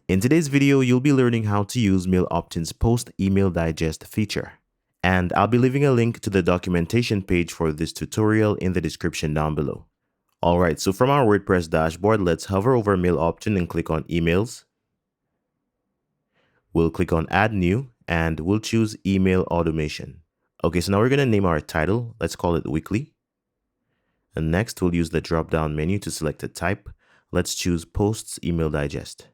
In today's video, you'll be learning how to use MailOption's Post Email Digest feature. And I'll be leaving a link to the documentation page for this tutorial in the description down below. Alright, so from our WordPress dashboard, let's hover over MailOption and click on Emails. We'll click on Add New and we'll choose Email Automation. Okay, so now we're going to name our title. Let's call it Weekly. And next, we'll use the drop-down menu to select a type. Let's choose Posts Email Digest.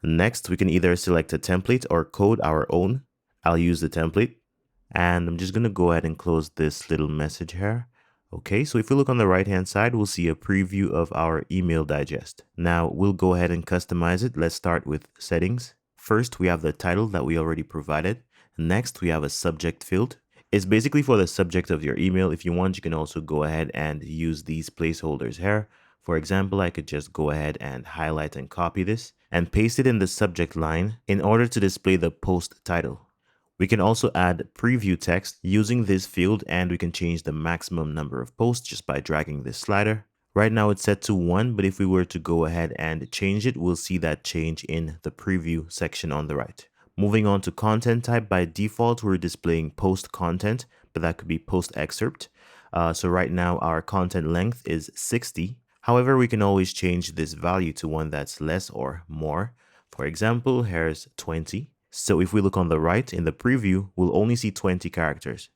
Next, we can either select a template or code our own. I'll use the template. And I'm just going to go ahead and close this little message here. Okay, so if we look on the right-hand side, we'll see a preview of our email digest. Now, we'll go ahead and customize it. Let's start with settings. First, we have the title that we already provided. Next, we have a subject field. It's basically for the subject of your email. If you want, you can also go ahead and use these placeholders here. For example, I could just go ahead and highlight and copy this and paste it in the subject line in order to display the post title. We can also add preview text using this field, and we can change the maximum number of posts just by dragging this slider. Right now it's set to 1, but if we were to go ahead and change it, we'll see that change in the preview section on the right. Moving on to content type, by default, we're displaying post content, but that could be post excerpt. So right now our content length is 60. However, we can always change this value to one that's less or more. For example, here's 20. So if we look on the right in the preview, we'll only see 20 characters.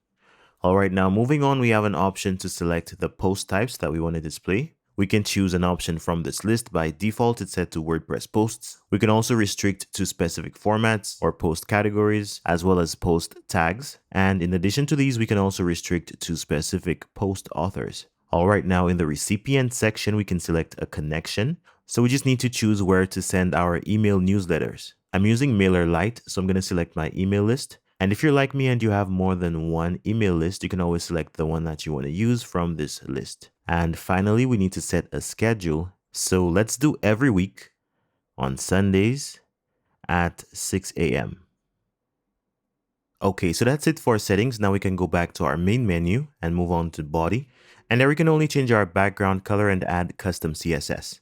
All right, now moving on, we have an option to select the post types that we want to display. We can choose an option from this list. By default, it's set to WordPress posts. We can also restrict to specific formats or post categories, as well as post tags. And in addition to these, we can also restrict to specific post authors. All right, now in the recipient section, we can select a connection. So we just need to choose where to send our email newsletters. I'm using MailerLite, so I'm going to select my email list. And if you're like me and you have more than one email list, you can always select the one that you want to use from this list. And finally, we need to set a schedule. So let's do every week on Sundays at 6 a.m. Okay, so that's it for settings. Now we can go back to our main menu and move on to body. And there we can only change our background color and add custom CSS.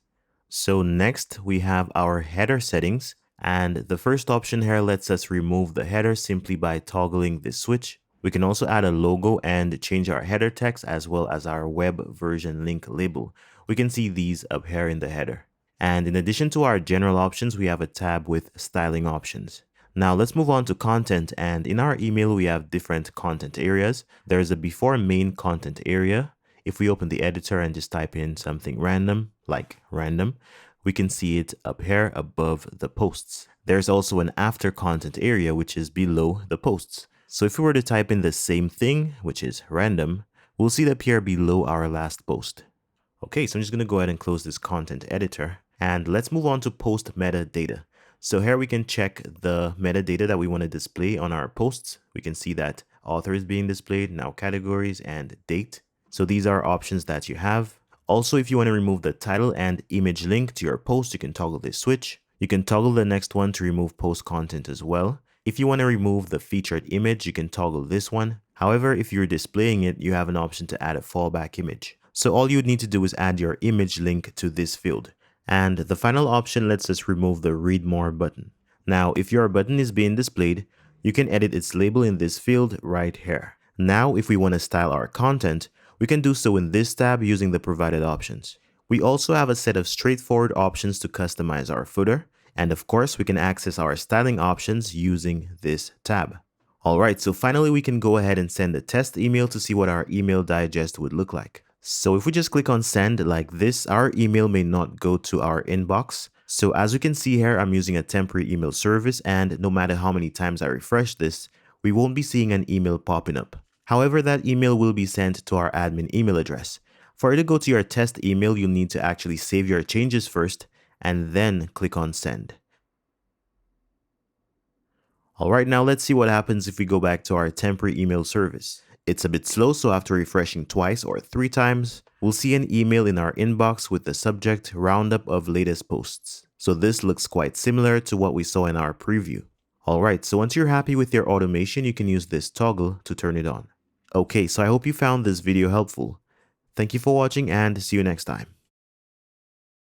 So next we have our header settings. And the first option here lets us remove the header simply by toggling this switch. We can also add a logo and change our header text as well as our web version link label. We can see these up here in the header. And in addition to our general options, we have a tab with styling options. Now let's move on to content, and in our email we have different content areas. There's a before main content area. If we open the editor and just type in something random, like random, we can see it up here above the posts. There's also an after content area, which is below the posts. So if we were to type in the same thing, which is random, we'll see it appear below our last post. Okay, so I'm just going to go ahead and close this content editor, and let's move on to post metadata. So here we can check the metadata that we want to display on our posts. We can see that author is being displayed, now categories and date. So these are options that you have. Also, if you want to remove the title and image link to your post, you can toggle this switch. You can toggle the next one to remove post content as well. If you want to remove the featured image, you can toggle this one. However, if you're displaying it, you have an option to add a fallback image. So all you would need to do is add your image link to this field. And the final option lets us remove the read more button. Now, if your button is being displayed, you can edit its label in this field right here. Now, if we want to style our content, we can do so in this tab using the provided options. We also have a set of straightforward options to customize our footer. And of course, we can access our styling options using this tab. Alright, so finally we can go ahead and send a test email to see what our email digest would look like. So if we just click on send like this, our email may not go to our inbox. So as you can see here, I'm using a temporary email service, and no matter how many times I refresh this, we won't be seeing an email popping up. However, that email will be sent to our admin email address. For it to go to your test email, you'll need to actually save your changes first and then click on send. Alright, now let's see what happens if we go back to our temporary email service. It's a bit slow, so after refreshing twice or 3 times, we'll see an email in our inbox with the subject roundup of latest posts. So this looks quite similar to what we saw in our preview. Alright, so once you're happy with your automation, you can use this toggle to turn it on. Okay, so I hope you found this video helpful. Thank you for watching and see you next time.